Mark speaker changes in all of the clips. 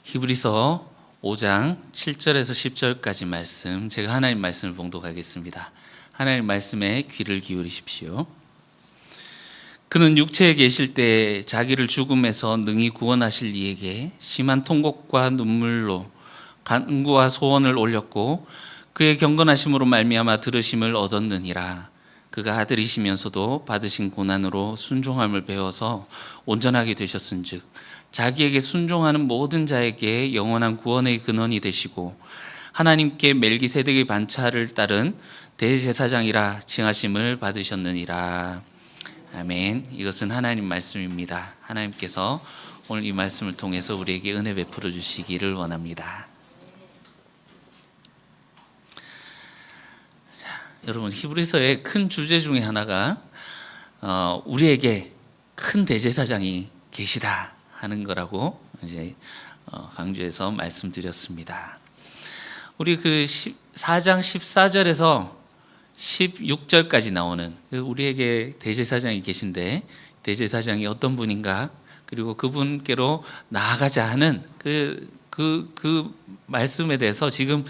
Speaker 1: 히브리서 5장 7절에서 10절까지 말씀, 제가 하나님 말씀을 봉독하겠습니다. 하나님 말씀에 귀를 기울이십시오. 그는 육체에 계실 때 자기를 죽음에서 능히 구원하실 이에게 심한 통곡과 눈물로 간구와 소원을 올렸고 그의 경건하심으로 말미암아 들으심을 얻었느니라. 그가 아들이시면서도 받으신 고난으로 순종함을 배워서 온전하게 되셨은즉 자기에게 순종하는 모든 자에게 영원한 구원의 근원이 되시고 하나님께 멜기세덱의 반차를 따른 대제사장이라 칭하심을 받으셨느니라. 아멘. 이것은 하나님 말씀입니다. 하나님께서 오늘 이 말씀을 통해서 우리에게 은혜 베풀어 주시기를 원합니다. 여러분, 히브리서의 큰 주제 중에 하나가 우리에게 큰 대제사장이 계시다 하는 거라고 이제 강조해서 말씀드렸습니다. 우리 그 4장 14절에서 16절까지 나오는 우리에게 대제사장이 계신데 대제사장이 어떤 분인가, 그리고 그분께로 나아가자 하는 그 말씀에 대해서 지금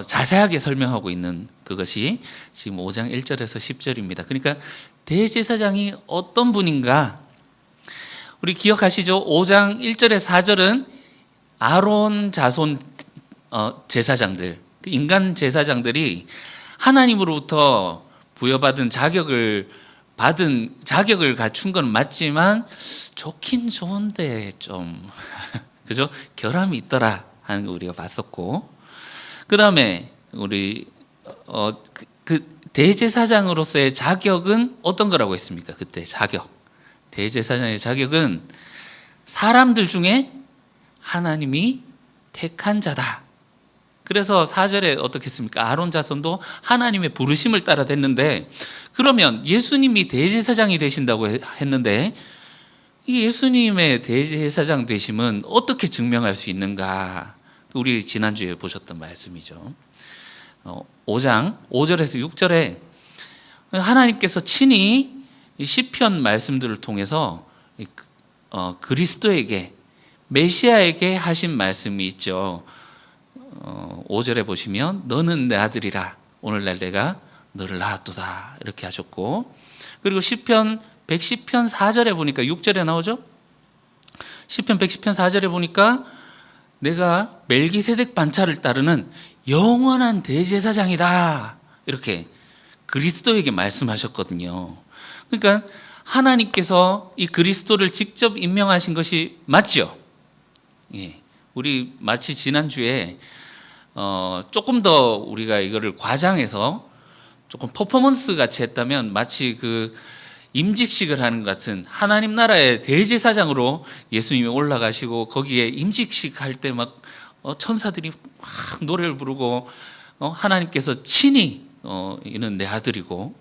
Speaker 1: 자세하게 설명하고 있는 그것이 지금 5장 1절에서 10절입니다. 그러니까 대제사장이 어떤 분인가, 우리 기억하시죠? 5장 1절에 4절은 아론 자손 제사장들, 인간 제사장들이 하나님으로부터 부여받은 자격을 갖춘 건 맞지만 좋긴 좋은데 좀 그죠? 결함이 있더라 하는 거 우리가 봤었고, 그 다음에 우리 그 대제사장으로서의 자격은 어떤 거라고 했습니까? 그때 대제사장의 자격은 사람들 중에 하나님이 택한 자다. 그래서 4절에 어떻게 했습니까? 아론 자손도 하나님의 부르심을 따라 됐는데, 그러면 예수님이 대제사장이 되신다고 했는데 이 예수님의 대제사장 되심은 어떻게 증명할 수 있는가? 우리 지난주에 보셨던 말씀이죠. 5장 5절에서 6절에 하나님께서 친히 시편 말씀들을 통해서 그리스도에게, 메시아에게 하신 말씀이 있죠. 5절에 보시면 너는 내 아들이라 오늘날 내가 너를 낳았도다 이렇게 하셨고, 그리고 시편 110편 4절에 보니까 6절에 나오죠. 시편 110편 4절에 보니까 내가 멜기세덱 반차를 따르는 영원한 대제사장이다 이렇게 그리스도에게 말씀하셨거든요. 그러니까 하나님께서 이 그리스도를 직접 임명하신 것이 맞죠? 예. 우리 마치 지난주에 조금 더 우리가 이거를 과장해서 조금 퍼포먼스 같이 했다면 마치 그 임직식을 하는 것 같은, 하나님 나라의 대제사장으로 예수님이 올라가시고 거기에 임직식 할 때 막 천사들이 막 노래를 부르고 하나님께서 친히 이는 내 아들이고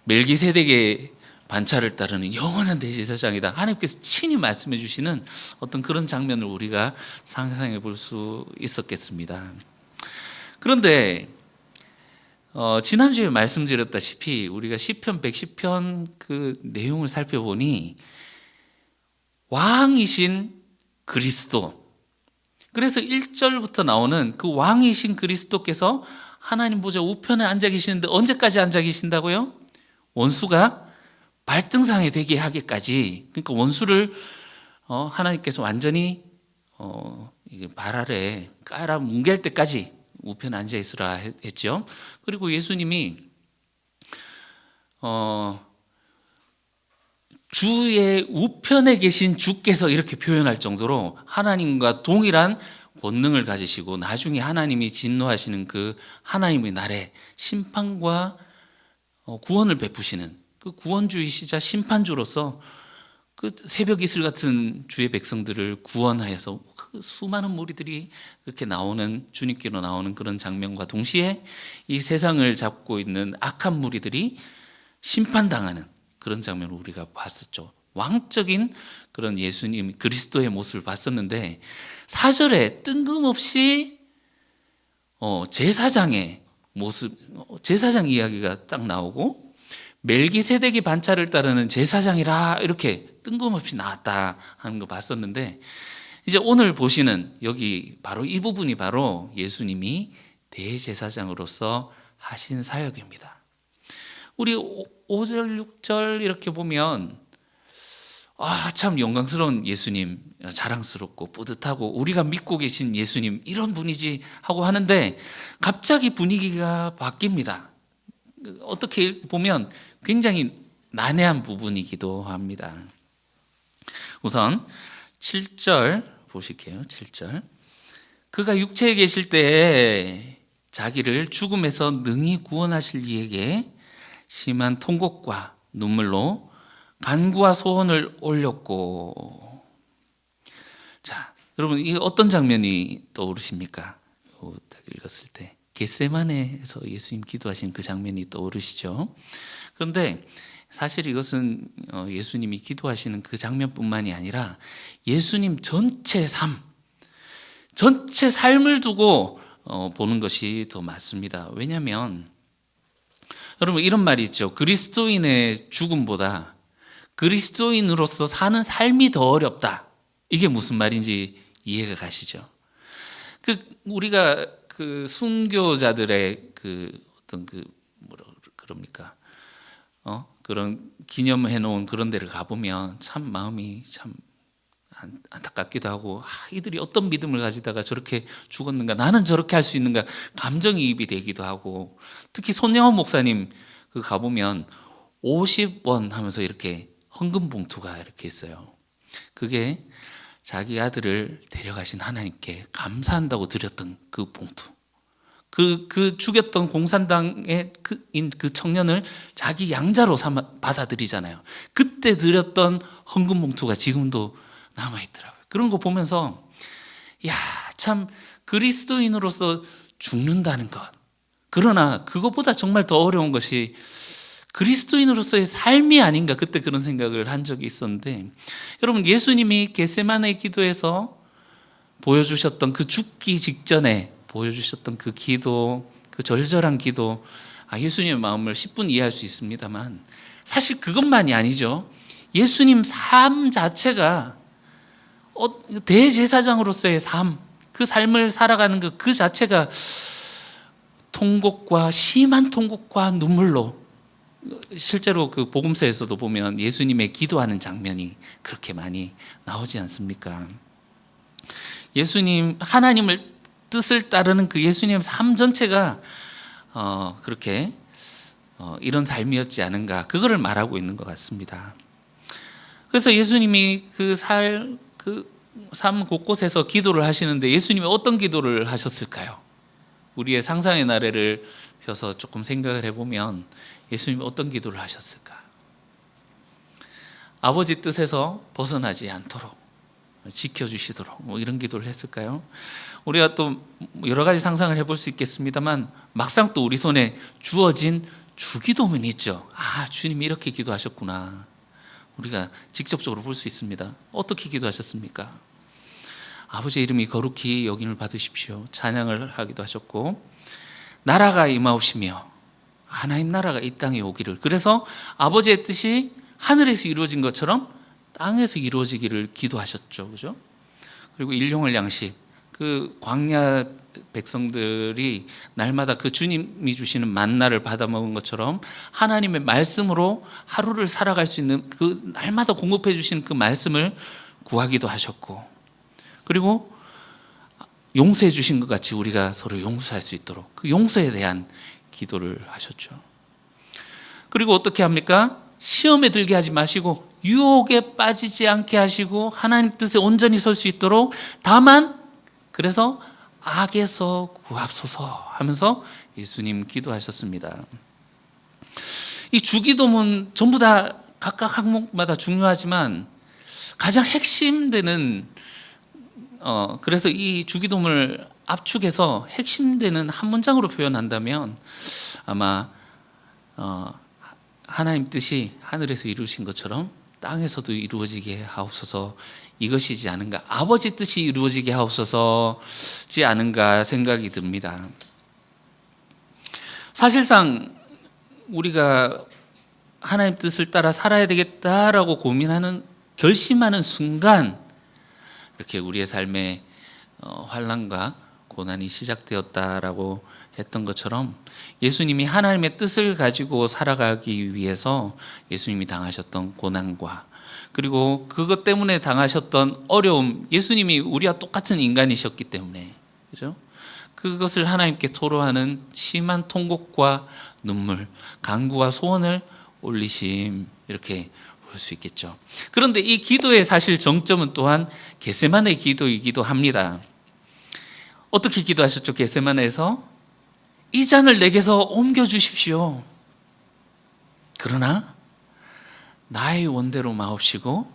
Speaker 1: 멜기세덱의 반차를 따르는 영원한 대제사장이다, 하나님께서 친히 말씀해 주시는 어떤 그런 장면을 우리가 상상해 볼 수 있었겠습니다. 그런데 지난주에 말씀드렸다시피 우리가 시편 110편 그 내용을 살펴보니 왕이신 그리스도, 그래서 1절부터 나오는 그 왕이신 그리스도께서 하나님 보좌 우편에 앉아 계시는데 언제까지 앉아 계신다고요? 원수가 발등상에 되게 하기까지. 그러니까 원수를 하나님께서 완전히 발 아래 깔아 뭉갤 때까지 우편에 앉아 있으라 했죠. 그리고 예수님이 주의 우편에 계신 주께서 이렇게 표현할 정도로 하나님과 동일한 권능을 가지시고 나중에 하나님이 진노하시는 그 하나님의 날에 심판과 구원을 베푸시는 그 구원주이시자 심판주로서 그 새벽 이슬 같은 주의 백성들을 구원하여서 그 수많은 무리들이 그렇게 나오는, 주님께로 나오는 그런 장면과 동시에 이 세상을 잡고 있는 악한 무리들이 심판당하는 그런 장면을 우리가 봤었죠. 왕적인 그런 예수님 그리스도의 모습을 봤었는데 4절에 뜬금없이 제사장의 모습, 제사장 이야기가 딱 나오고 멜기세덱이 반차를 따르는 제사장이라 이렇게 뜬금없이 나왔다 하는 거 봤었는데, 이제 오늘 보시는 여기 바로 이 부분이 바로 예수님이 대제사장으로서 하신 사역입니다. 우리 5절, 6절 이렇게 보면 참 영광스러운 예수님, 자랑스럽고 뿌듯하고 우리가 믿고 계신 예수님 이런 분이지 하고 하는데 갑자기 분위기가 바뀝니다. 어떻게 보면 굉장히 난해한 부분이기도 합니다. 우선 7절 보실게요. 7절. 그가 육체에 계실 때에 자기를 죽음에서 능히 구원하실 이에게 심한 통곡과 눈물로 간구와 소원을 올렸고. 자, 여러분 이 어떤 장면이 떠오르십니까? 딱 읽었을 때 겟세마네에서 예수님 기도하신 그 장면이 떠오르시죠? 그런데 사실 이것은 예수님이 기도하시는 그 장면뿐만이 아니라 예수님 전체 삶을 두고 보는 것이 더 맞습니다. 왜냐하면 여러분 이런 말이 있죠. 그리스도인의 죽음보다 그리스도인으로서 사는 삶이 더 어렵다. 이게 무슨 말인지 이해가 가시죠? 우리가 그 순교자들의 어떤 뭐라 그럽니까? 그런 기념해 놓은 그런 데를 가보면 참 마음이 참 안타깝기도 하고 이들이 어떤 믿음을 가지다가 저렇게 죽었는가, 나는 저렇게 할 수 있는가 감정이입이 되기도 하고, 특히 손영원 목사님 가보면 50원 하면서 이렇게 헌금 봉투가 이렇게 있어요. 그게 자기 아들을 데려가신 하나님께 감사한다고 드렸던 그 봉투, 그 죽였던 공산당의 그 청년을 자기 양자로 받아들이잖아요. 그때 드렸던 헌금 봉투가 지금도 남아있더라고요. 그런 거 보면서 참 그리스도인으로서 죽는다는 것, 그러나 그것보다 정말 더 어려운 것이 그리스도인으로서의 삶이 아닌가, 그때 그런 생각을 한 적이 있었는데, 여러분 예수님이 겟세마네 기도에서 보여주셨던 그 죽기 직전에 보여주셨던 그 기도, 그 절절한 기도, 예수님의 마음을 10분 이해할 수 있습니다만 사실 그것만이 아니죠. 예수님 삶 자체가 대제사장으로서의 삶, 그 삶을 살아가는 그 자체가 통곡과 심한 통곡과 눈물로, 실제로 그 복음서에서도 보면 예수님의 기도하는 장면이 그렇게 많이 나오지 않습니까? 예수님, 하나님을 뜻을 따르는 그 예수님의 삶 전체가 그렇게 이런 삶이었지 않은가, 그거를 말하고 있는 것 같습니다. 그래서 예수님이 그 삶 곳곳에서 기도를 하시는데 예수님이 어떤 기도를 하셨을까요? 우리의 상상의 나래를 펴서 조금 생각을 해보면 예수님이 어떤 기도를 하셨을까? 아버지 뜻에서 벗어나지 않도록 지켜주시도록 이런 기도를 했을까요? 우리가 또 여러 가지 상상을 해볼 수 있겠습니다만 막상 또 우리 손에 주어진 주기도문이 있죠. 주님이 이렇게 기도하셨구나. 우리가 직접적으로 볼 수 있습니다. 어떻게 기도하셨습니까? 아버지의 이름이 거룩히 여김을 받으십시오. 찬양을 하기도 하셨고, 나라가 임하옵시며 하나님 나라가 이 땅에 오기를, 그래서 아버지의 뜻이 하늘에서 이루어진 것처럼 땅에서 이루어지기를 기도하셨죠. 그죠? 그리고 일용할 양식, 그 광야 백성들이 날마다 그 주님이 주시는 만나를 받아 먹은 것처럼 하나님의 말씀으로 하루를 살아갈 수 있는 그 날마다 공급해 주시는 그 말씀을 구하기도 하셨고, 그리고 용서해 주신 것 같이 우리가 서로 용서할 수 있도록 그 용서에 대한 기도를 하셨죠. 그리고 어떻게 합니까? 시험에 들게 하지 마시고 유혹에 빠지지 않게 하시고 하나님 뜻에 온전히 설 수 있도록, 다만 그래서 악에서 구합소서 하면서 예수님 기도하셨습니다. 이 주기도문 전부 다 각각 항목마다 중요하지만 가장 핵심되는 그래서 이 주기도문을 압축해서 핵심되는 한 문장으로 표현한다면 아마 하나님 뜻이 하늘에서 이루신 것처럼 땅에서도 이루어지게 하옵소서, 이것이지 않은가, 아버지 뜻이 이루어지게 하옵소서지 않은가 생각이 듭니다. 사실상 우리가 하나님 뜻을 따라 살아야 되겠다라고 고민하는, 결심하는 순간 이렇게 우리의 삶에 환난과 고난이 시작되었다라고 했던 것처럼 예수님이 하나님의 뜻을 가지고 살아가기 위해서 예수님이 당하셨던 고난과 그리고 그것 때문에 당하셨던 어려움, 예수님이 우리와 똑같은 인간이셨기 때문에, 그죠? 그것을 하나님께 토로하는 심한 통곡과 눈물, 간구와 소원을 올리심, 이렇게 볼 수 있겠죠. 그런데 이 기도의 사실 정점은 또한 겟세마네 기도이기도 합니다. 어떻게 기도하셨죠? 겟세마네에서 이 잔을 내게서 옮겨 주십시오. 그러나 나의 원대로 마옵시고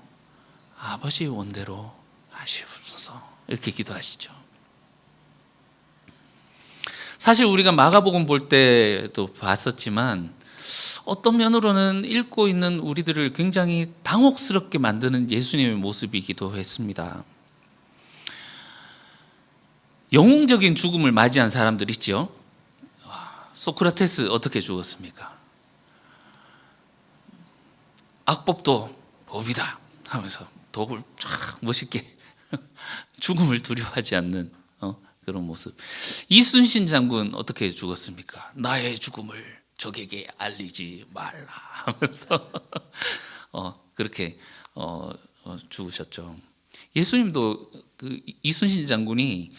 Speaker 1: 아버지의 원대로 하시옵소서. 이렇게 기도하시죠. 사실 우리가 마가복음 볼 때도 봤었지만 어떤 면으로는 읽고 있는 우리들을 굉장히 당혹스럽게 만드는 예수님의 모습이기도 했습니다. 영웅적인 죽음을 맞이한 사람들 있죠. 소크라테스 어떻게 죽었습니까? 악법도 법이다 하면서 독을 쫙 멋있게 죽음을 두려워하지 않는 그런 모습. 이순신 장군 어떻게 죽었습니까? 나의 죽음을 적에게 알리지 말라 하면서 그렇게 죽으셨죠. 예수님도 그 이순신 장군이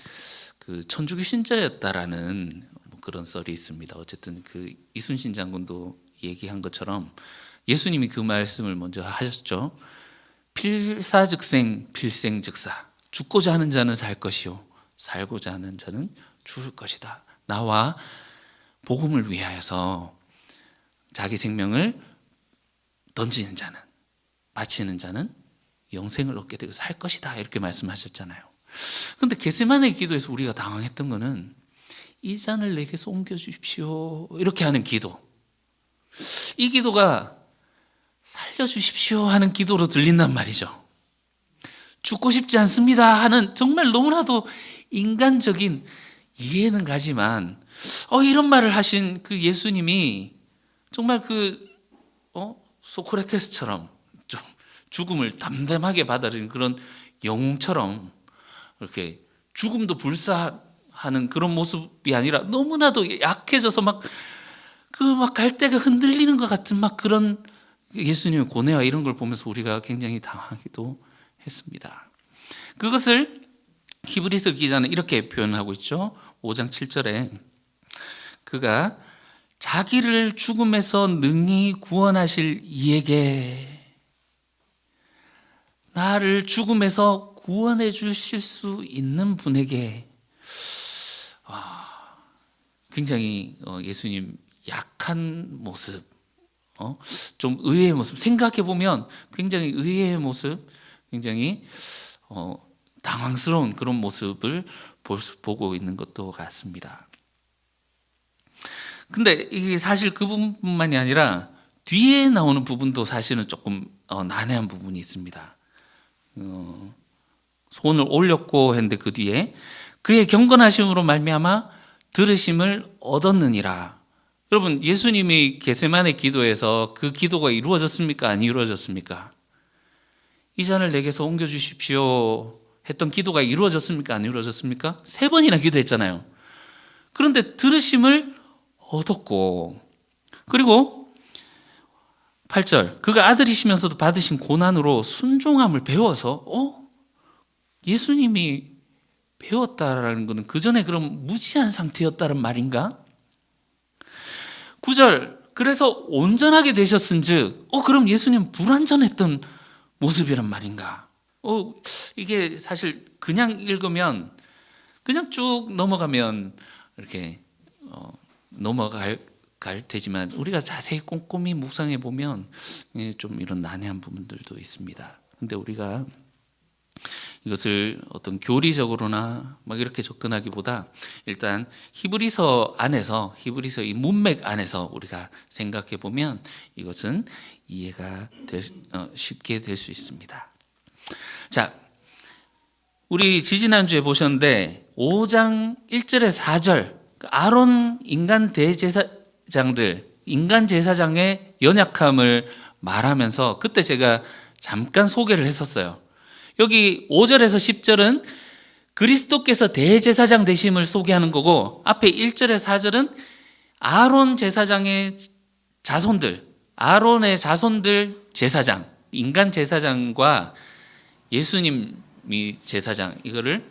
Speaker 1: 그 천주교 신자였다라는 그런 썰이 있습니다. 어쨌든 그 이순신 장군도 얘기한 것처럼 예수님이 그 말씀을 먼저 하셨죠. 필사즉생 필생즉사. 죽고자 하는 자는 살 것이요 살고자 하는 자는 죽을 것이다. 나와 복음을 위하여서 자기 생명을 던지는 자는, 바치는 자는 영생을 얻게 되고 살 것이다. 이렇게 말씀하셨잖아요. 그런데 겟세마네 기도에서 우리가 당황했던 거는 이 잔을 내게서 옮겨주십시오. 이렇게 하는 기도. 이 기도가 살려주십시오 하는 기도로 들린단 말이죠. 죽고 싶지 않습니다 하는 정말 너무나도 인간적인 이해는 가지만 이런 말을 하신 그 예수님이 정말 소크라테스처럼 좀 죽음을 담담하게 받아들인 그런 영웅처럼 이렇게 죽음도 불사하는 그런 모습이 아니라 너무나도 약해져서 막 갈대가 흔들리는 것 같은 막 그런 예수님의 고뇌와 이런 걸 보면서 우리가 굉장히 당하기도 했습니다. 그것을 히브리서 기자는 이렇게 표현하고 있죠. 5장 7절에 그가 자기를 죽음에서 능히 구원하실 이에게, 나를 죽음에서 구원해 주실 수 있는 분에게, 굉장히 예수님 약한 모습, 좀 의외의 모습, 생각해 보면 굉장히 의외의 모습, 굉장히 당황스러운 그런 모습을 보고 있는 것도 같습니다. 근데 이게 사실 그 부분만이 아니라 뒤에 나오는 부분도 사실은 조금 난해한 부분이 있습니다. 손을 올렸고 했는데 그 뒤에 그의 경건하심으로 말미암아 들으심을 얻었느니라. 여러분, 예수님이 겟세마네 기도에서 그 기도가 이루어졌습니까? 안 이루어졌습니까? 이 잔을 내게서 옮겨주십시오 했던 기도가 이루어졌습니까? 안 이루어졌습니까? 3번이나 기도했잖아요. 그런데 들으심을 얻었고, 그리고 8절, 그가 아들이시면서도 받으신 고난으로 순종함을 배워서 예수님이 배웠다라는 것은 그 전에 그럼 무지한 상태였다는 말인가? 9절, 그래서 온전하게 되셨은즉 그럼 예수님 불완전했던 모습이란 말인가? 이게 사실 그냥 읽으면, 그냥 쭉 넘어가면 이렇게 넘어갈 테지만 우리가 자세히 꼼꼼히 묵상해 보면 좀 이런 난해한 부분들도 있습니다. 근데 우리가 이것을 어떤 교리적으로나 막 이렇게 접근하기보다 일단 히브리서 안에서, 히브리서 이 문맥 안에서 우리가 생각해 보면 이것은 이해가 쉽게 될 수 있습니다. 자, 우리 지지난주에 보셨는데 5장 1절에 4절 아론 인간 대제사장들, 인간 제사장의 연약함을 말하면서 그때 제가 잠깐 소개를 했었어요. 여기 5절에서 10절은 그리스도께서 대제사장 되심을 소개하는 거고, 앞에 1절에서 4절은 아론 제사장의 자손들, 아론의 자손들 제사장, 인간 제사장과 예수님이 제사장, 이거를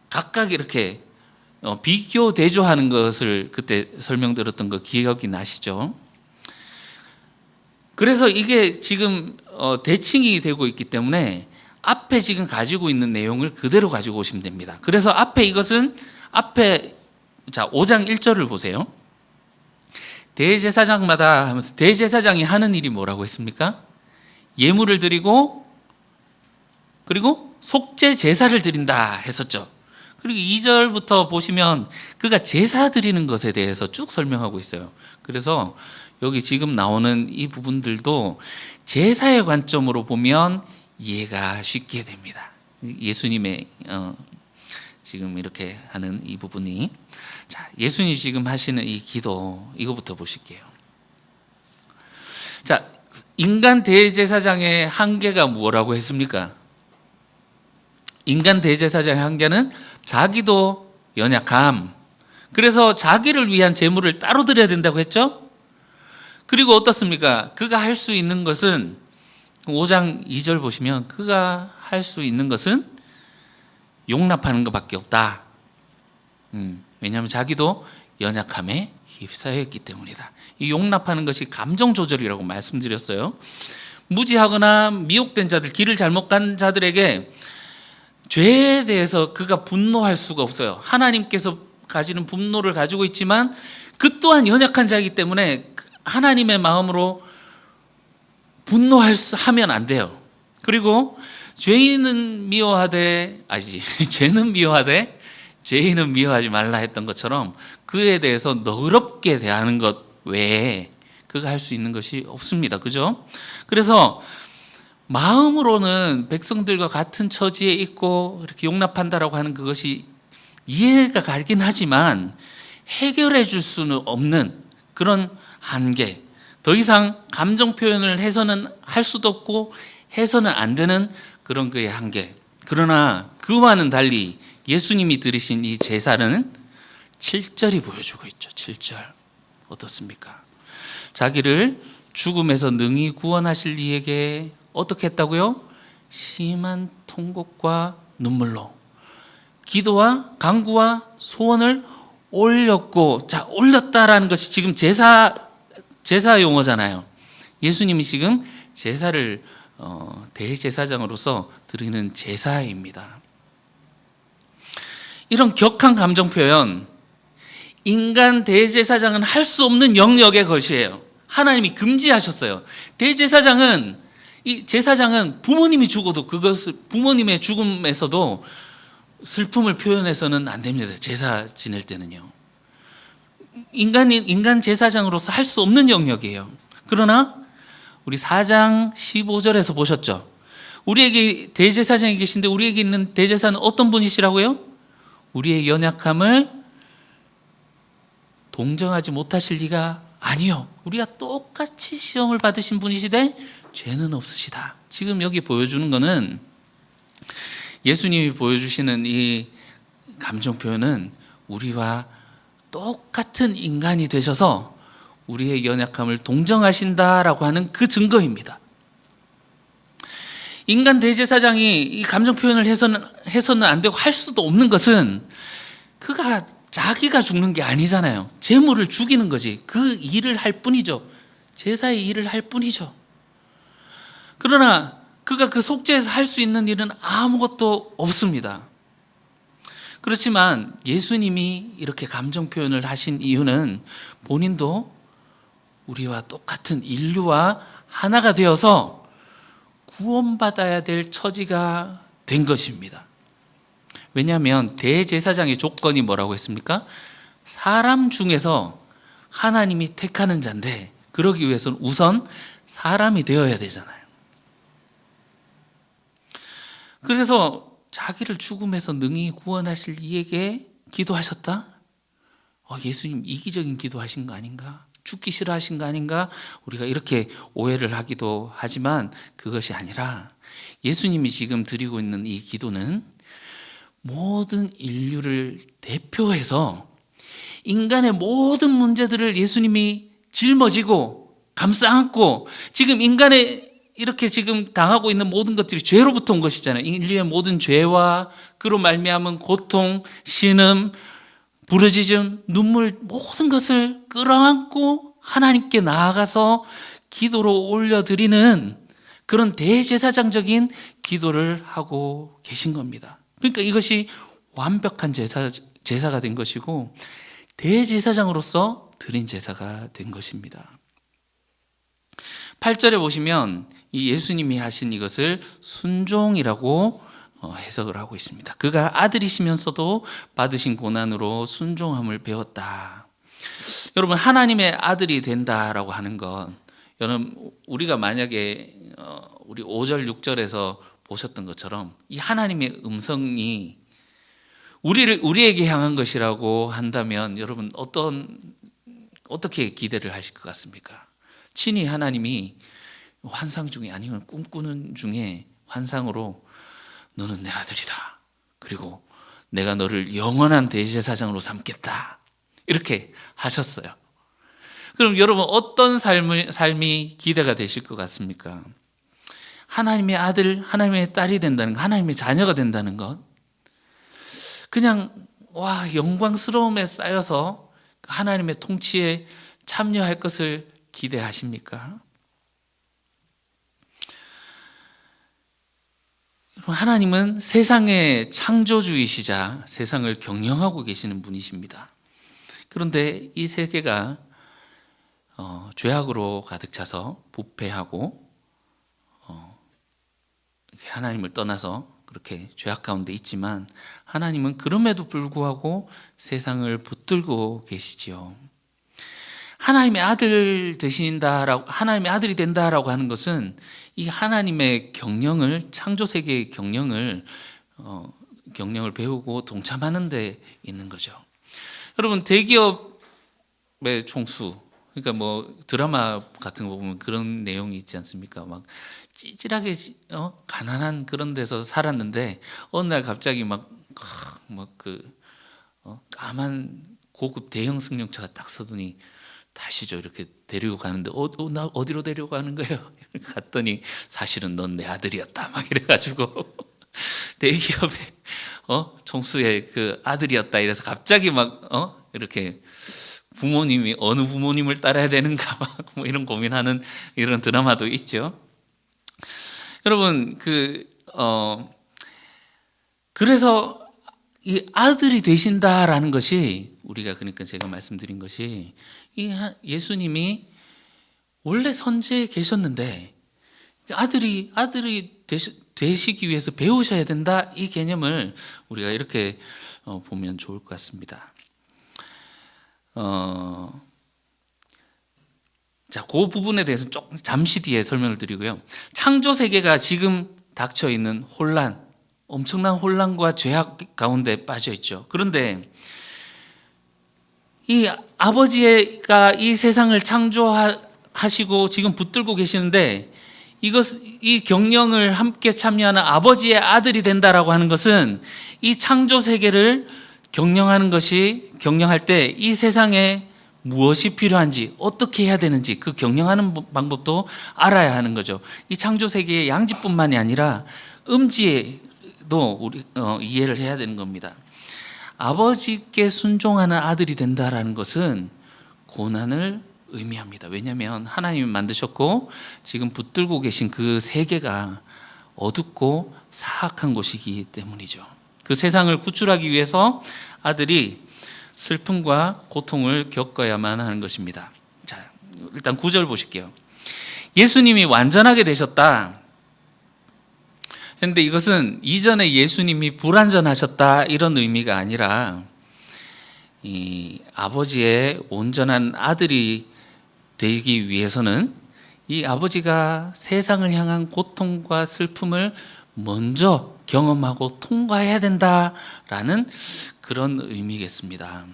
Speaker 1: 각각 이렇게 비교 대조하는 것을 그때 설명드렸던 거 기억이 나시죠? 그래서 이게 지금 대칭이 되고 있기 때문에 앞에 지금 가지고 있는 내용을 그대로 가지고 오시면 됩니다. 그래서 앞에 이것은 자 5장 1절을 보세요. 대제사장마다 하면서 대제사장이 하는 일이 뭐라고 했습니까? 예물을 드리고 그리고 속죄 제사를 드린다 했었죠. 그리고 2절부터 보시면 그가 제사 드리는 것에 대해서 쭉 설명하고 있어요. 그래서 여기 지금 나오는 이 부분들도 제사의 관점으로 보면 이해가 쉽게 됩니다. 예수님의 지금 이렇게 하는 이 부분이, 자, 예수님이 지금 하시는 이 기도, 이거부터 보실게요. 자, 인간 대제사장의 한계가 뭐라고 했습니까? 인간 대제사장의 한계는 자기도 연약함, 그래서 자기를 위한 제물을 따로 드려야 된다고 했죠. 그리고 어떻습니까? 그가 할 수 있는 것은 5장 2절 보시면 그가 할 수 있는 것은 용납하는 것밖에 없다. 왜냐하면 자기도 연약함에 휩싸여 있기 때문이다. 이 용납하는 것이 감정 조절이라고 말씀드렸어요. 무지하거나 미혹된 자들, 길을 잘못 간 자들에게 죄에 대해서 그가 분노할 수가 없어요. 하나님께서 가지는 분노를 가지고 있지만 그 또한 연약한 자이기 때문에 하나님의 마음으로 하면 안 돼요. 그리고 죄는 미워하되 죄인은 미워하지 말라 했던 것처럼 그에 대해서 너그럽게 대하는 것 외에 그가 할 수 있는 것이 없습니다. 그죠? 그래서 마음으로는 백성들과 같은 처지에 있고 이렇게 용납한다라고 하는 그것이 이해가 가긴 하지만 해결해 줄 수는 없는 그런 한계, 더 이상 감정 표현을 해서는 할 수도 없고 해서는 안 되는 그런 그의 한계. 그러나 그와는 달리 예수님이 드리신 이 제사는 7절이 보여주고 있죠. 7절 어떻습니까? 자기를 죽음에서 능히 구원하실 이에게 어떻게 했다고요? 심한 통곡과 눈물로 기도와 간구와 소원을 올렸고, 자, 올렸다라는 것이 지금 제사 용어잖아요. 예수님이 지금 제사를 대제사장으로서 드리는 제사입니다. 이런 격한 감정 표현, 인간 대제사장은 할 수 없는 영역의 것이에요. 하나님이 금지하셨어요. 이 제사장은 부모님이 죽어도 부모님의 죽음에서도 슬픔을 표현해서는 안 됩니다. 제사 지낼 때는요. 인간 제사장으로서 할 수 없는 영역이에요. 그러나 우리 4장 15절에서 보셨죠? 우리에게 대제사장이 계신데 우리에게 있는 대제사는 어떤 분이시라고요? 우리의 연약함을 동정하지 못하실 리가 아니요. 우리가 똑같이 시험을 받으신 분이시되 죄는 없으시다. 지금 여기 보여주는 거는 예수님이 보여주시는 이 감정 표현은 우리와 똑같은 인간이 되셔서 우리의 연약함을 동정하신다라고 하는 그 증거입니다. 인간 대제사장이 이 감정 표현을 해서는 안 되고 할 수도 없는 것은 그가 자기가 죽는 게 아니잖아요. 제물을 죽이는 거지. 그 일을 할 뿐이죠. 제사의 일을 할 뿐이죠. 그러나 그가 그 속죄에서 할 수 있는 일은 아무것도 없습니다. 그렇지만 예수님이 이렇게 감정 표현을 하신 이유는 본인도 우리와 똑같은 인류와 하나가 되어서 구원받아야 될 처지가 된 것입니다. 왜냐하면 대제사장의 조건이 뭐라고 했습니까? 사람 중에서 하나님이 택하는 자인데 그러기 위해서는 우선 사람이 되어야 되잖아요. 그래서 자기를 죽음에서 능히 구원하실 이에게 기도하셨다? 예수님 이기적인 기도하신 거 아닌가? 죽기 싫어하신 거 아닌가? 우리가 이렇게 오해를 하기도 하지만 그것이 아니라 예수님이 지금 드리고 있는 이 기도는 모든 인류를 대표해서 인간의 모든 문제들을 예수님이 짊어지고 감싸 안고 지금 인간의 이렇게 지금 당하고 있는 모든 것들이 죄로부터 온 것이잖아요. 인류의 모든 죄와 그로 말미암은 고통, 신음, 부르짖음, 눈물 모든 것을 끌어안고 하나님께 나아가서 기도로 올려드리는 그런 대제사장적인 기도를 하고 계신 겁니다. 그러니까 이것이 완벽한 제사가 된 것이고 대제사장으로서 드린 제사가 된 것입니다. 8절에 보시면 이 예수님이 하신 이것을 순종이라고 해석을 하고 있습니다. 그가 아들이시면서도 받으신 고난으로 순종함을 배웠다. 여러분, 하나님의 아들이 된다라고 하는 건 여러분 우리가 만약에 우리 5절 6절에서 보셨던 것처럼 이 하나님의 음성이 우리에게 향한 것이라고 한다면 여러분 어떻게 기대를 하실 것 같습니까? 친히 하나님이 환상 중에 아니면 꿈꾸는 중에 환상으로 너는 내 아들이다. 그리고 내가 너를 영원한 대제사장으로 삼겠다. 이렇게 하셨어요. 그럼 여러분 어떤 삶이 기대가 되실 것 같습니까? 하나님의 아들, 하나님의 딸이 된다는 것, 하나님의 자녀가 된다는 것, 그냥 영광스러움에 쌓여서 하나님의 통치에 참여할 것을 기대하십니까? 하나님은 세상의 창조주이시자 세상을 경영하고 계시는 분이십니다. 그런데 이 세계가 죄악으로 가득 차서 부패하고 하나님을 떠나서 그렇게 죄악 가운데 있지만 하나님은 그럼에도 불구하고 세상을 붙들고 계시지요. 하나님의 아들 되신다라고, 하나님의 아들이 된다라고 하는 것은 이 하나님의 경영을, 창조 세계의 경영을 배우고 동참하는 데 있는 거죠. 여러분, 대기업의 총수, 그러니까 뭐 드라마 같은 거 보면 그런 내용이 있지 않습니까? 막 찌질하게 가난한 그런 데서 살았는데 어느 날 갑자기 까만 고급 대형 승용차가 딱 서더니 다시죠 이렇게 데리고 가는데 나 어디로 데리고 가는 거예요? 갔더니 사실은 넌 내 아들이었다 막 이래가지고 대기업의 총수의 그 아들이었다 이래서 갑자기 이렇게 부모님이 어느 부모님을 따라야 되는가 뭐 이런 고민하는 이런 드라마도 있죠. 여러분 그래서 이 아들이 되신다라는 것이 우리가 그러니까 제가 말씀드린 것이 이 예수님이 원래 선지에 계셨는데 아들이 되시기 위해서 배우셔야 된다 이 개념을 우리가 이렇게 보면 좋을 것 같습니다. 자, 그 부분에 대해서 조금 잠시 뒤에 설명을 드리고요. 창조 세계가 지금 닥쳐 있는 혼란, 엄청난 혼란과 죄악 가운데 빠져 있죠. 그런데 이 아버지가 이 세상을 창조하시고 지금 붙들고 계시는데 이 경영을 함께 참여하는 아버지의 아들이 된다라고 하는 것은 이 창조 세계를 경영할 때 이 세상에 무엇이 필요한지 어떻게 해야 되는지 그 경영하는 방법도 알아야 하는 거죠. 이 창조 세계의 양지뿐만이 아니라 음지에도 우리 이해를 해야 되는 겁니다. 아버지께 순종하는 아들이 된다라는 것은 고난을 의미합니다. 왜냐하면 하나님이 만드셨고 지금 붙들고 계신 그 세계가 어둡고 사악한 곳이기 때문이죠. 그 세상을 구출하기 위해서 아들이 슬픔과 고통을 겪어야만 하는 것입니다. 자, 일단 9절 보실게요. 예수님이 완전하게 되셨다. 그런데 이것은 이전에 예수님이 불완전하셨다 이런 의미가 아니라 이 아버지의 온전한 아들이 되기 위해서는 이 아버지가 세상을 향한 고통과 슬픔을 먼저 경험하고 통과해야 된다라는 그런 의미겠습니다.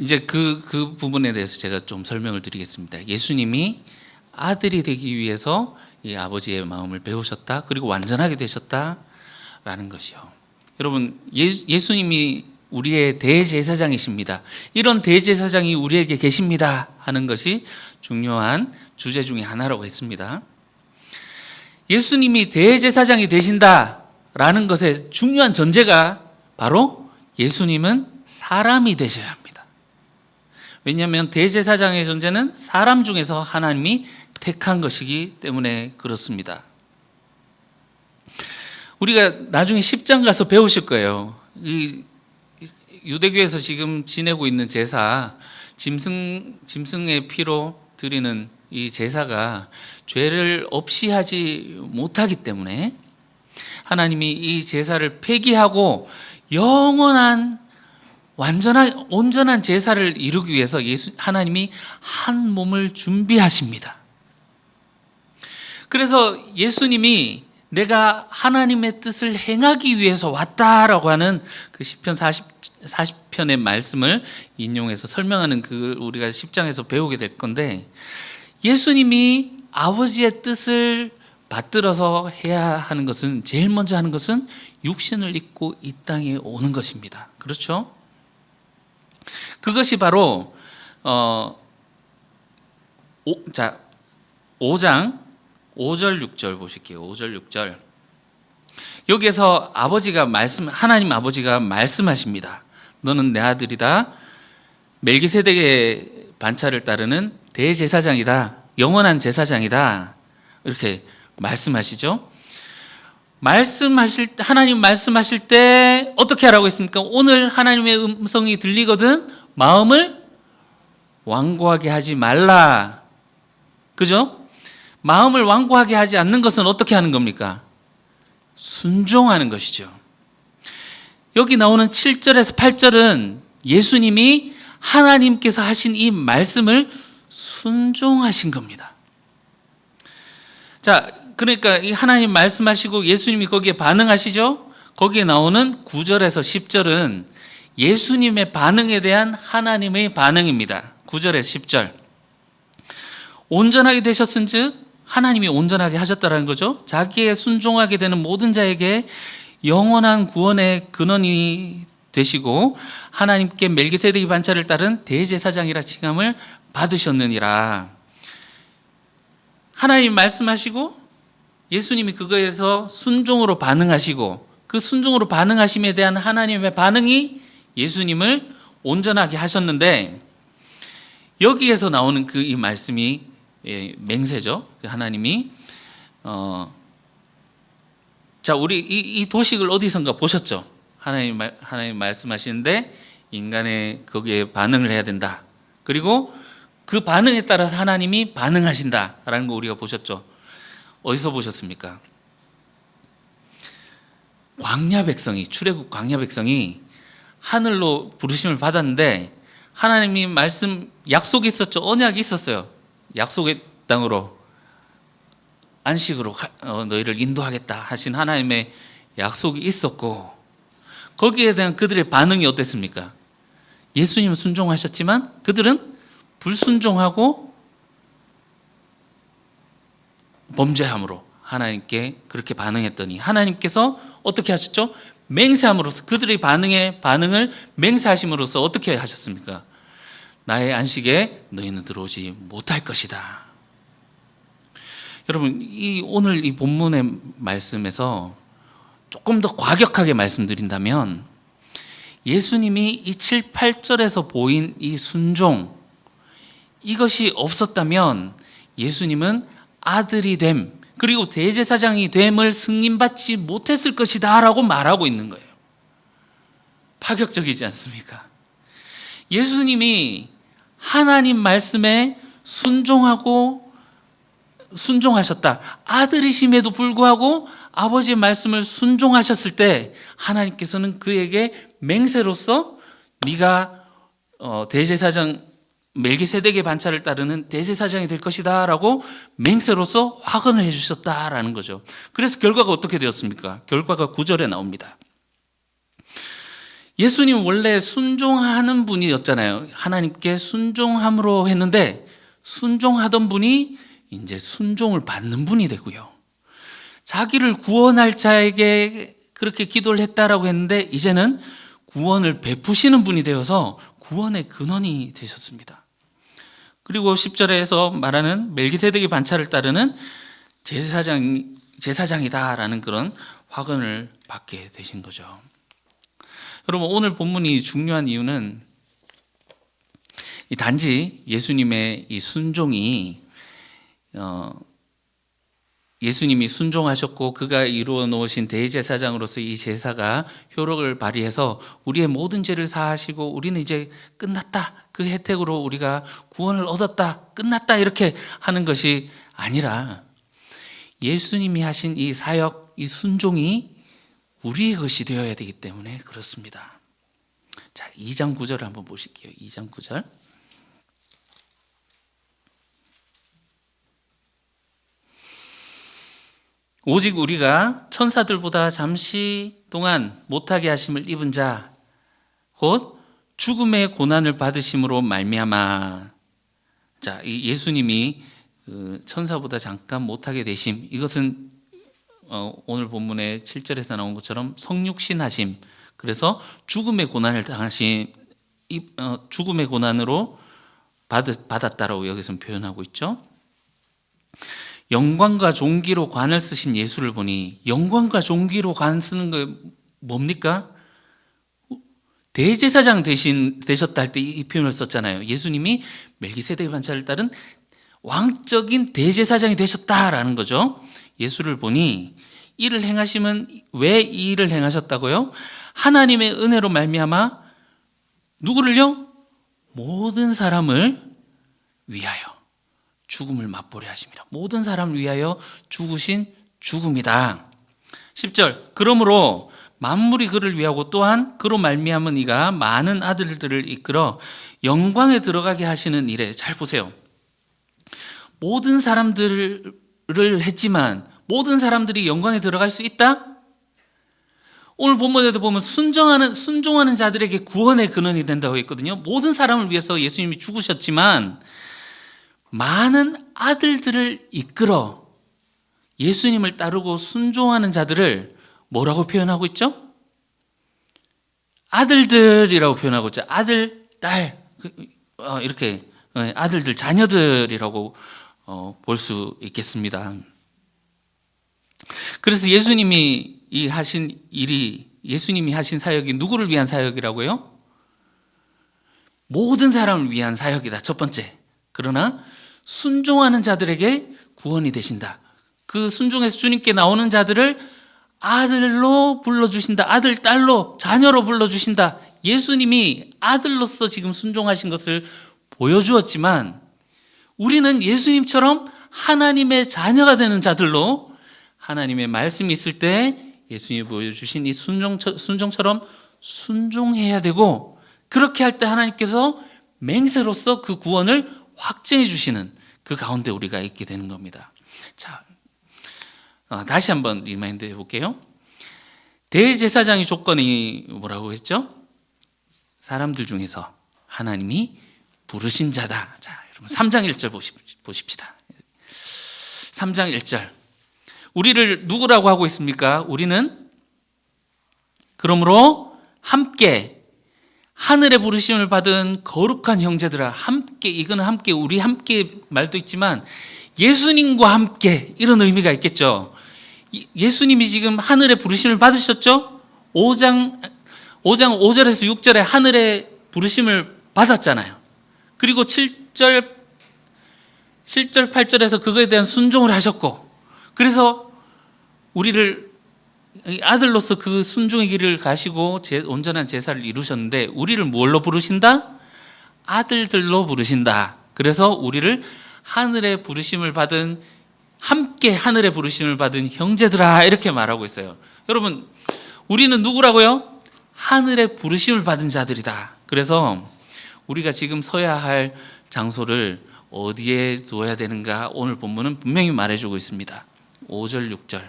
Speaker 1: 이제 그 부분에 대해서 제가 좀 설명을 드리겠습니다. 예수님이 아들이 되기 위해서 이 아버지의 마음을 배우셨다. 그리고 완전하게 되셨다라는 것이요. 여러분, 예수님이 우리의 대제사장이십니다. 이런 대제사장이 우리에게 계십니다 하는 것이 중요한 주제 중에 하나라고 했습니다. 예수님이 대제사장이 되신다라는 것의 중요한 전제가 바로 예수님은 사람이 되셔야 합니다. 왜냐하면 대제사장의 존재는 사람 중에서 하나님이 택한 것이기 때문에 그렇습니다. 우리가 나중에 10장 가서 배우실 거예요. 이 유대교에서 지금 지내고 있는 제사, 짐승의 피로 드리는 이 제사가 죄를 없이 하지 못하기 때문에 하나님이 이 제사를 폐기하고 영원한 온전한 제사를 이루기 위해서 하나님이 한 몸을 준비하십니다. 그래서 예수님이 내가 하나님의 뜻을 행하기 위해서 왔다라고 하는 그 시편 40편의 말씀을 인용해서 설명하는 우리가 10장에서 배우게 될 건데, 예수님이 아버지의 뜻을 받들어서 해야 하는 것은, 제일 먼저 하는 것은 육신을 입고 이 땅에 오는 것입니다. 그렇죠? 그것이 바로 5장 5절 6절 보실게요. 5절 6절. 여기에서 하나님 아버지가 말씀하십니다. 너는 내 아들이다. 멜기세덱의 반차를 따르는 대제사장이다. 영원한 제사장이다. 이렇게 말씀하시죠. 하나님 말씀하실 때 어떻게 하라고 했습니까? 오늘 하나님의 음성이 들리거든 마음을 완고하게 하지 말라. 그죠? 마음을 완고하게 하지 않는 것은 어떻게 하는 겁니까? 순종하는 것이죠. 여기 나오는 7절에서 8절은 예수님이 하나님께서 하신 이 말씀을 순종하신 겁니다. 자, 그러니까 이 하나님 말씀하시고 예수님이 거기에 반응하시죠? 거기에 나오는 9절에서 10절은 예수님의 반응에 대한 하나님의 반응입니다. 9절에서 10절. 온전하게 되셨은즉 하나님이 온전하게 하셨다는 거죠. 자기에 순종하게 되는 모든 자에게 영원한 구원의 근원이 되시고 하나님께 멜기세덱의 반차를 따른 대제사장이라 칭함을 받으셨느니라. 하나님 말씀하시고 예수님이 그거에서 순종으로 반응하시고 그 순종으로 반응하심에 대한 하나님의 반응이 예수님을 온전하게 하셨는데, 여기에서 나오는 이 말씀이 맹세죠. 하나님이 우리 이 도식을 어디선가 보셨죠? 하나님 말씀하시는데 인간의 거기에 반응을 해야 된다. 그리고 그 반응에 따라서 하나님이 반응하신다라는 거 우리가 보셨죠? 어디서 보셨습니까? 출애굽 광야 백성이 하늘로 부르심을 받았는데 하나님이 약속이 있었죠. 언약이 있었어요. 약속의 땅으로 안식으로 너희를 인도하겠다 하신 하나님의 약속이 있었고, 거기에 대한 그들의 반응이 어땠습니까? 예수님은 순종하셨지만 그들은 불순종하고 범죄함으로 하나님께 그렇게 반응했더니 하나님께서 어떻게 하셨죠? 맹세함으로써 그들의 반응을 맹세하심으로써 어떻게 하셨습니까? 나의 안식에 너희는 들어오지 못할 것이다. 여러분, 오늘 이 본문의 말씀에서 조금 더 과격하게 말씀드린다면, 예수님이 이 7, 8절에서 보인 이 순종, 이것이 없었다면 예수님은 아들이 됨, 그리고 대제사장이 됨을 승인받지 못했을 것이다 라고 말하고 있는 거예요. 파격적이지 않습니까? 예수님이 하나님 말씀에 순종하셨다. 아들이심에도 불구하고 아버지의 말씀을 순종하셨을 때 하나님께서는 그에게 맹세로서 네가 대제사장 멜기세덱의 반차를 따르는 대제사장이 될 것이다 라고 맹세로서 확언을 해주셨다라는 거죠. 그래서 결과가 어떻게 되었습니까? 결과가 9절에 나옵니다. 예수님 원래 순종하는 분이었잖아요. 하나님께 순종함으로 했는데 순종하던 분이 이제 순종을 받는 분이 되고요. 자기를 구원할 자에게 그렇게 기도를 했다라고 했는데 이제는 구원을 베푸시는 분이 되어서 구원의 근원이 되셨습니다. 그리고 10절에서 말하는 멜기세덱의 반차를 따르는 제사장이다라는 그런 확언을 받게 되신 거죠. 여러분, 오늘 본문이 중요한 이유는 단지 예수님의 이 순종이 예수님이 순종하셨고 그가 이루어 놓으신 대제사장으로서 이 제사가 효력을 발휘해서 우리의 모든 죄를 사하시고 우리는 이제 끝났다, 그 혜택으로 우리가 구원을 얻었다, 끝났다 이렇게 하는 것이 아니라 예수님이 하신 이 사역, 이 순종이 우리의 것이 되어야 되기 때문에 그렇습니다. 자, 2장 9절을 한번 보실게요. 2장 9절. 오직 우리가 천사들보다 잠시 동안 못하게 하심을 입은 자, 곧 죽음의 고난을 받으심으로 말미암아. 자, 이 예수님이 천사보다 잠깐 못하게 되심, 이것은 오늘 본문의 7절에서 나온 것처럼 성육신 하심, 그래서 죽음의 고난을 당하신, 죽음의 고난으로 받았다라고 여기서 표현하고 있죠. 영광과 존귀로 관을 쓰신 예수를 보니, 영광과 존귀로 관 쓰는 거 뭡니까? 대제사장 되셨다 할 때 이 표현을 썼잖아요. 예수님이 멜기세덱의 반차를 따른 왕적인 대제사장이 되셨다라는 거죠. 예수를 보니 이를 행하시면, 왜 이 일을 행하셨다고요? 하나님의 은혜로 말미암아 누구를요? 모든 사람을 위하여 죽음을 맛보려 하심이라. 모든 사람을 위하여 죽으신 죽음이다. 10절. 그러므로 만물이 그를 위하고 또한 그로 말미암은 이가 많은 아들들을 이끌어 영광에 들어가게 하시는 일에, 잘 보세요. 모든 사람들을 했지만 모든 사람들이 영광에 들어갈 수 있다? 오늘 본문에도 보면 순종하는 자들에게 구원의 근원이 된다고 했거든요. 모든 사람을 위해서 예수님이 죽으셨지만 많은 아들들을 이끌어 예수님을 따르고 순종하는 자들을 뭐라고 표현하고 있죠? 아들들이라고 표현하고 있죠. 아들, 딸, 이렇게 아들들, 자녀들이라고 볼 수 있겠습니다. 그래서 예수님이 하신 일이, 예수님이 하신 사역이 누구를 위한 사역이라고요? 모든 사람을 위한 사역이다, 첫 번째. 그러나 순종하는 자들에게 구원이 되신다. 그 순종해서 주님께 나오는 자들을 아들로 불러주신다. 아들, 딸로, 자녀로 불러주신다. 예수님이 아들로서 지금 순종하신 것을 보여주었지만 우리는 예수님처럼 하나님의 자녀가 되는 자들로 하나님의 말씀이 있을 때 예수님이 보여주신 이 순종처럼 순종해야 되고, 그렇게 할 때 하나님께서 맹세로서 그 구원을 확증해 주시는 그 가운데 우리가 있게 되는 겁니다. 자, 다시 한번 리마인드 해볼게요. 대제사장의 조건이 뭐라고 했죠? 사람들 중에서 하나님이 부르신 자다. 자, 여러분 3장 1절 보십시다. 3장 1절. 우리를 누구라고 하고 있습니까? 우리는 그러므로 함께 하늘의 부르심을 받은 거룩한 형제들아, 함께, 이거는 함께, 우리 함께 말도 있지만 예수님과 함께, 이런 의미가 있겠죠. 예수님이 지금 하늘의 부르심을 받으셨죠? 5장 5절에서 6절에 하늘의 부르심을 받았잖아요. 그리고 7절 8절에서 그거에 대한 순종을 하셨고, 그래서 우리를 아들로서 그 순종의 길을 가시고 온전한 제사를 이루셨는데, 우리를 뭘로 부르신다? 아들들로 부르신다. 그래서 우리를 하늘의 부르심을 받은, 함께 하늘의 부르심을 받은 형제들아, 이렇게 말하고 있어요. 여러분, 우리는 누구라고요? 하늘의 부르심을 받은 자들이다. 그래서 우리가 지금 서야 할 장소를 어디에 두어야 되는가, 오늘 본문은 분명히 말해주고 있습니다. 5절 6절,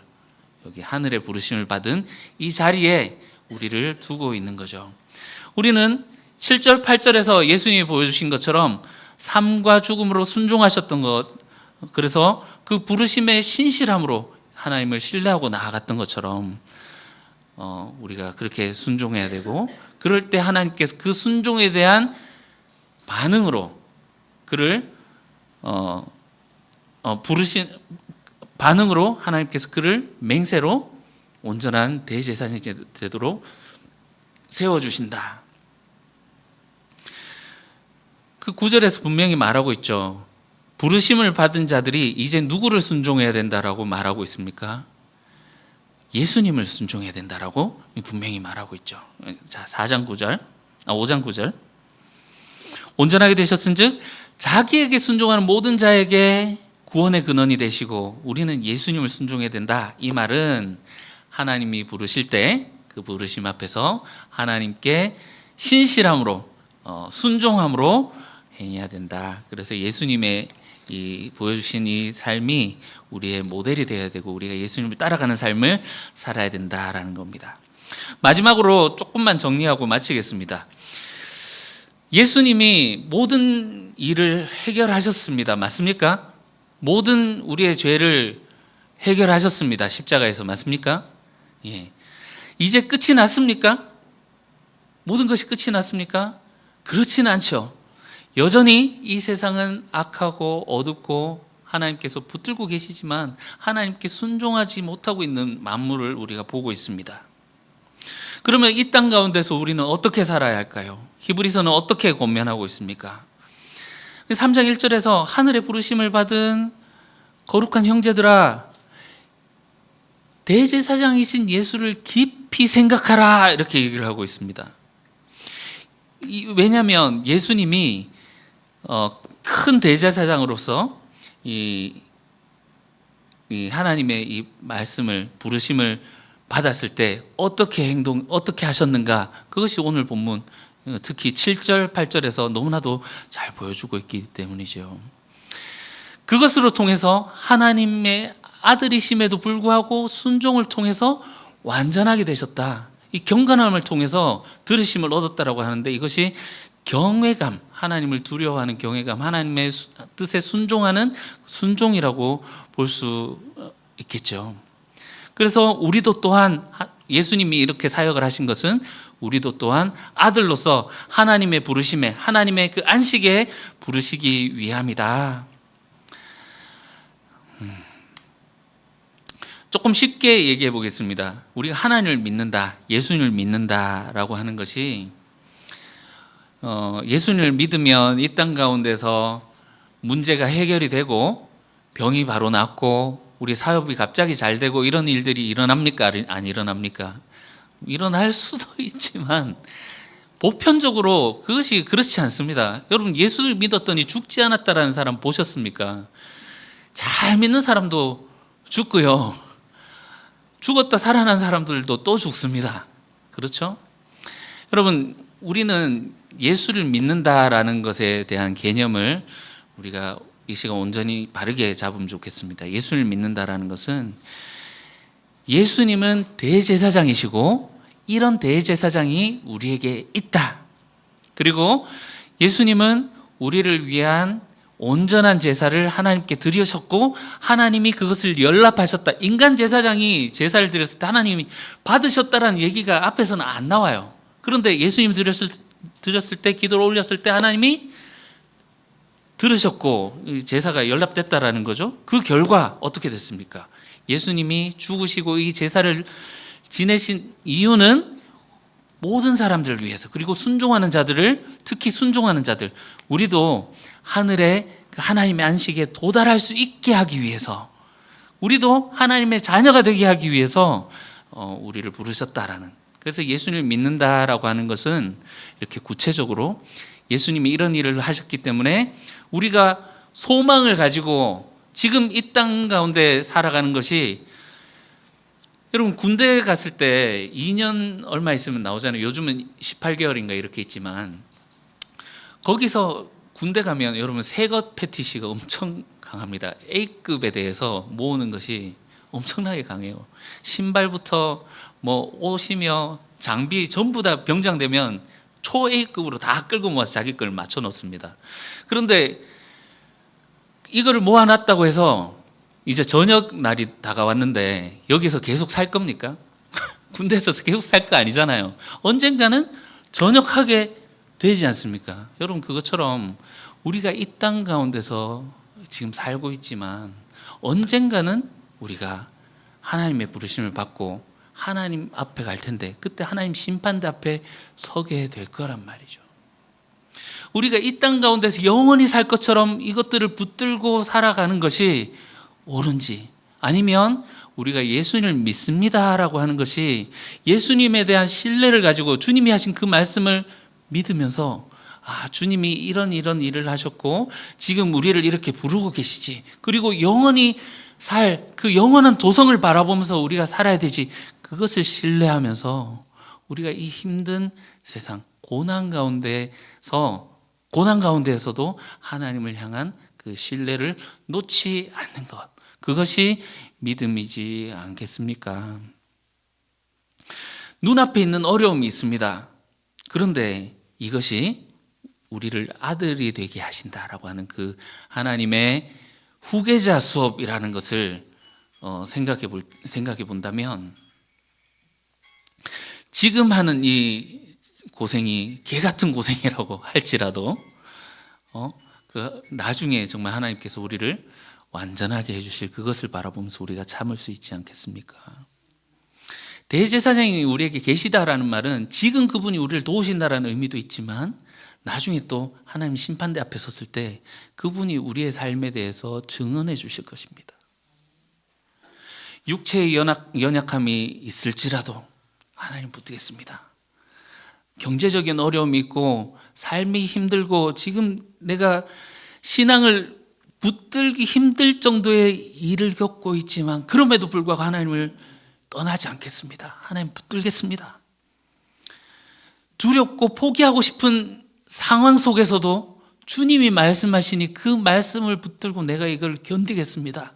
Speaker 1: 여기 하늘의 부르심을 받은 이 자리에 우리를 두고 있는 거죠. 우리는 7절, 8절에서 예수님이 보여주신 것처럼 삶과 죽음으로 순종하셨던 것, 그래서 그 부르심의 신실함으로 하나님을 신뢰하고 나아갔던 것처럼 우리가 그렇게 순종해야 되고, 그럴 때 하나님께서 그 순종에 대한 반응으로 그를 부르신 반응으로 하나님께서 그를 맹세로 온전한 대제사장이 되도록 세워주신다. 그 9절에서 분명히 말하고 있죠. 부르심을 받은 자들이 이제 누구를 순종해야 된다라고 말하고 있습니까? 예수님을 순종해야 된다라고 분명히 말하고 있죠. 자, 5장 9절. 온전하게 되셨은즉 자기에게 순종하는 모든 자에게 구원의 근원이 되시고, 우리는 예수님을 순종해야 된다. 이 말은 하나님이 부르실 때 그 부르심 앞에서 하나님께 신실함으로 순종함으로 행해야 된다. 그래서 예수님의 보여주신 이 삶이 우리의 모델이 되어야 되고, 우리가 예수님을 따라가는 삶을 살아야 된다라는 겁니다. 마지막으로 조금만 정리하고 마치겠습니다. 예수님이 모든 일을 해결하셨습니다. 맞습니까? 모든 우리의 죄를 해결하셨습니다. 십자가에서. 맞습니까? 예. 이제 끝이 났습니까? 모든 것이 끝이 났습니까? 그렇지는 않죠. 여전히 이 세상은 악하고 어둡고 하나님께서 붙들고 계시지만 하나님께 순종하지 못하고 있는 만물을 우리가 보고 있습니다. 그러면 이 땅 가운데서 우리는 어떻게 살아야 할까요? 히브리서는 어떻게 권면하고 있습니까? 3장 1절에서 하늘의 부르심을 받은 거룩한 형제들아, 대제사장이신 예수를 깊이 생각하라, 이렇게 얘기를 하고 있습니다. 왜냐하면 예수님이 큰 대제사장으로서 이 하나님의 이 말씀을, 부르심을 받았을 때 어떻게 하셨는가, 그것이 오늘 본문 특히 7절, 8절에서 너무나도 잘 보여주고 있기 때문이죠. 그것으로 통해서 하나님의 아들이심에도 불구하고 순종을 통해서 완전하게 되셨다. 이 경건함을 통해서 들으심을 얻었다라고 하는데, 이것이 경외감, 하나님을 두려워하는 경외감, 하나님의 뜻에 순종하는 순종이라고 볼 수 있겠죠. 그래서 우리도 또한 예수님이 이렇게 사역을 하신 것은 우리도 또한 아들로서 하나님의 부르심에, 하나님의 그 안식에 부르시기 위함이다. 조금 쉽게 얘기해 보겠습니다. 우리가 하나님을 믿는다, 예수님을 믿는다라고 하는 것이, 예수님을 믿으면 이 땅 가운데서 문제가 해결이 되고 병이 바로 낫고 우리 사업이 갑자기 잘 되고 이런 일들이 일어납니까? 안 일어납니까? 일어날 수도 있지만 보편적으로 그것이 그렇지 않습니다. 여러분, 예수를 믿었더니 죽지 않았다라는 사람 보셨습니까? 잘 믿는 사람도 죽고요, 죽었다 살아난 사람들도 또 죽습니다. 그렇죠? 여러분, 우리는 예수를 믿는다라는 것에 대한 개념을 우리가 이 시간 온전히 바르게 잡으면 좋겠습니다. 예수를 믿는다라는 것은 예수님은 대제사장이시고 이런 대제사장이 우리에게 있다. 그리고 예수님은 우리를 위한 온전한 제사를 하나님께 드리셨고 하나님이 그것을 연락하셨다. 인간 제사장이 제사를 드렸을 때 하나님이 받으셨다라는 얘기가 앞에서는 안 나와요. 그런데 예수님이 드렸을 때, 기도를 올렸을 때 하나님이 들으셨고 제사가 연락됐다라는 거죠. 그 결과 어떻게 됐습니까? 예수님이 죽으시고 이 제사를 지내신 이유는 모든 사람들을 위해서, 그리고 순종하는 자들을, 특히 순종하는 자들, 우리도 하늘의 하나님의 안식에 도달할 수 있게 하기 위해서, 우리도 하나님의 자녀가 되게 하기 위해서 우리를 부르셨다라는. 그래서 예수님을 믿는다라고 하는 것은 이렇게 구체적으로 예수님이 이런 일을 하셨기 때문에 우리가 소망을 가지고 지금 이 땅 가운데 살아가는 것이, 여러분 군대 갔을 때 2년 얼마 있으면 나오잖아요. 요즘은 18개월인가 이렇게 있지만, 거기서 군대 가면 여러분 새것 패티시가 엄청 강합니다. A급에 대해서 모으는 것이 엄청나게 강해요. 신발부터 뭐 옷이며 장비 전부 다 병장 되면 초 A급으로 다 끌고 모아서 자기 걸 맞춰 놓습니다. 그런데 이거를 모아놨다고 해서 이제 저녁 날이 다가왔는데 여기서 계속 살 겁니까? 군대에서 계속 살 거 아니잖아요. 언젠가는 전역하게 되지 않습니까? 여러분, 그것처럼 우리가 이 땅 가운데서 지금 살고 있지만 언젠가는 우리가 하나님의 부르심을 받고 하나님 앞에 갈 텐데, 그때 하나님 심판대 앞에 서게 될 거란 말이죠. 우리가 이 땅 가운데서 영원히 살 것처럼 이것들을 붙들고 살아가는 것이 옳은지, 아니면 우리가 예수님을 믿습니다라고 하는 것이 예수님에 대한 신뢰를 가지고 주님이 하신 그 말씀을 믿으면서, 주님이 이런 일을 하셨고 지금 우리를 이렇게 부르고 계시지, 그리고 영원히 살 그 영원한 도성을 바라보면서 우리가 살아야 되지, 그것을 신뢰하면서 우리가 이 힘든 세상 고난 가운데에서도 하나님을 향한 그 신뢰를 놓지 않는 것, 그것이 믿음이지 않겠습니까? 눈앞에 있는 어려움이 있습니다. 그런데 이것이 우리를 아들이 되게 하신다라고 하는 그 하나님의 후계자 수업이라는 것을 생각해 본다면, 지금 하는 이 고생이 개 같은 고생이라고 할지라도 나중에 정말 하나님께서 우리를 완전하게 해주실 그것을 바라보면서 우리가 참을 수 있지 않겠습니까? 대제사장이 우리에게 계시다라는 말은 지금 그분이 우리를 도우신다라는 의미도 있지만, 나중에 또 하나님 심판대 앞에 섰을 때 그분이 우리의 삶에 대해서 증언해 주실 것입니다. 육체의 연약함이 있을지라도 하나님 붙들겠습니다. 경제적인 어려움이 있고 삶이 힘들고 지금 내가 신앙을 붙들기 힘들 정도의 일을 겪고 있지만 그럼에도 불구하고 하나님을 떠나지 않겠습니다. 하나님 붙들겠습니다. 두렵고 포기하고 싶은 상황 속에서도 주님이 말씀하시니 그 말씀을 붙들고 내가 이걸 견디겠습니다.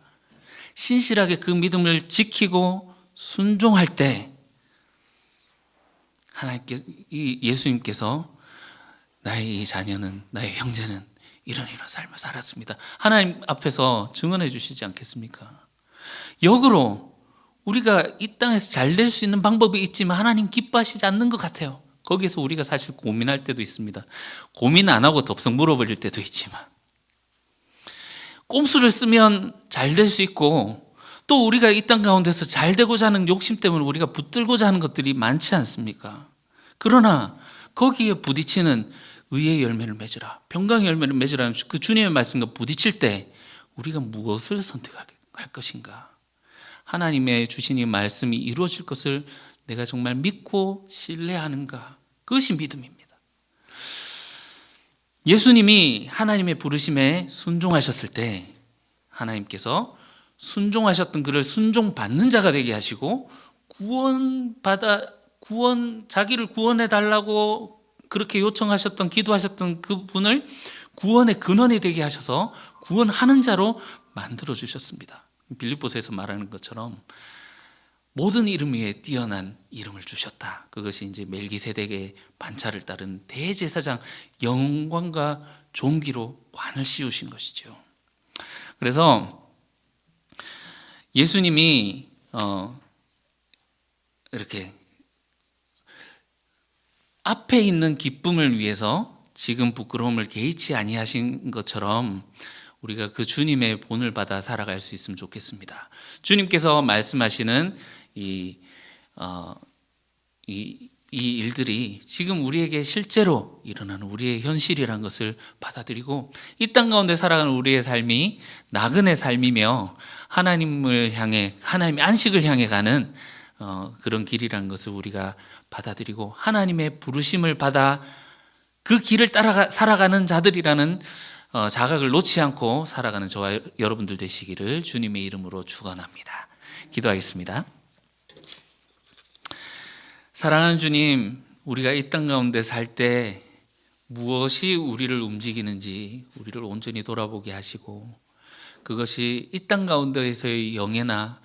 Speaker 1: 신실하게 그 믿음을 지키고 순종할 때 예수님께서 나의 이 자녀는, 나의 형제는 이런 삶을 살았습니다, 하나님 앞에서 증언해 주시지 않겠습니까? 역으로 우리가 이 땅에서 잘 될 수 있는 방법이 있지만 하나님 기뻐하시지 않는 것 같아요. 거기서 우리가 사실 고민할 때도 있습니다. 고민 안 하고 덥석 물어버릴 때도 있지만, 꼼수를 쓰면 잘 될 수 있고, 또 우리가 이 땅 가운데서 잘 되고자 하는 욕심 때문에 우리가 붙들고자 하는 것들이 많지 않습니까? 그러나 거기에 부딪히는 의의 열매를 맺으라, 평강의 열매를 맺으라는 그 주님의 말씀과 부딪힐 때 우리가 무엇을 선택할 것인가? 하나님의 주신 이 말씀이 이루어질 것을 내가 정말 믿고 신뢰하는가? 그것이 믿음입니다. 예수님이 하나님의 부르심에 순종하셨을 때 하나님께서 순종하셨던 그를 순종받는 자가 되게 하시고, 자기를 구원해 달라고 그렇게 요청하셨던, 기도하셨던 그분을 구원의 근원이 되게 하셔서 구원하는 자로 만들어 주셨습니다. 빌립보서에서 말하는 것처럼 모든 이름 위에 뛰어난 이름을 주셨다. 그것이 이제 멜기세덱의 반차를 따른 대제사장 영광과 존귀로 관을 씌우신 것이죠. 그래서 예수님이 이렇게 앞에 있는 기쁨을 위해서 지금 부끄러움을 개의치 아니하신 것처럼 우리가 그 주님의 본을 받아 살아갈 수 있으면 좋겠습니다. 주님께서 말씀하시는 이 일들이 지금 우리에게 실제로 일어나는 우리의 현실이라는 것을 받아들이고, 이 땅 가운데 살아가는 우리의 삶이 나그네 삶이며 하나님을 향해, 하나님의 안식을 향해 가는 그런 길이라는 것을 우리가 받아들이고, 하나님의 부르심을 받아 그 길을 따라 살아가는 자들이라는 자각을 놓지 않고 살아가는 저와 여러분들 되시기를 주님의 이름으로 축원합니다. 기도하겠습니다. 사랑하는 주님, 우리가 이 땅 가운데 살 때 무엇이 우리를 움직이는지 우리를 온전히 돌아보게 하시고, 그것이 이 땅 가운데에서의 영예나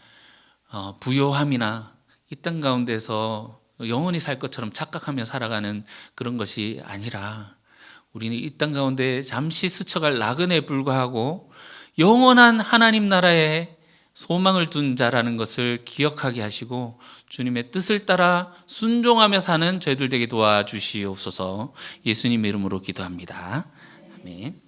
Speaker 1: 부요함이나 이 땅 가운데서 영원히 살 것처럼 착각하며 살아가는 그런 것이 아니라 우리는 이 땅 가운데 잠시 스쳐갈 나그네에 불과하고 영원한 하나님 나라에 소망을 둔 자라는 것을 기억하게 하시고 주님의 뜻을 따라 순종하며 사는 저희들 되게 도와주시옵소서. 예수님의 이름으로 기도합니다. 아멘.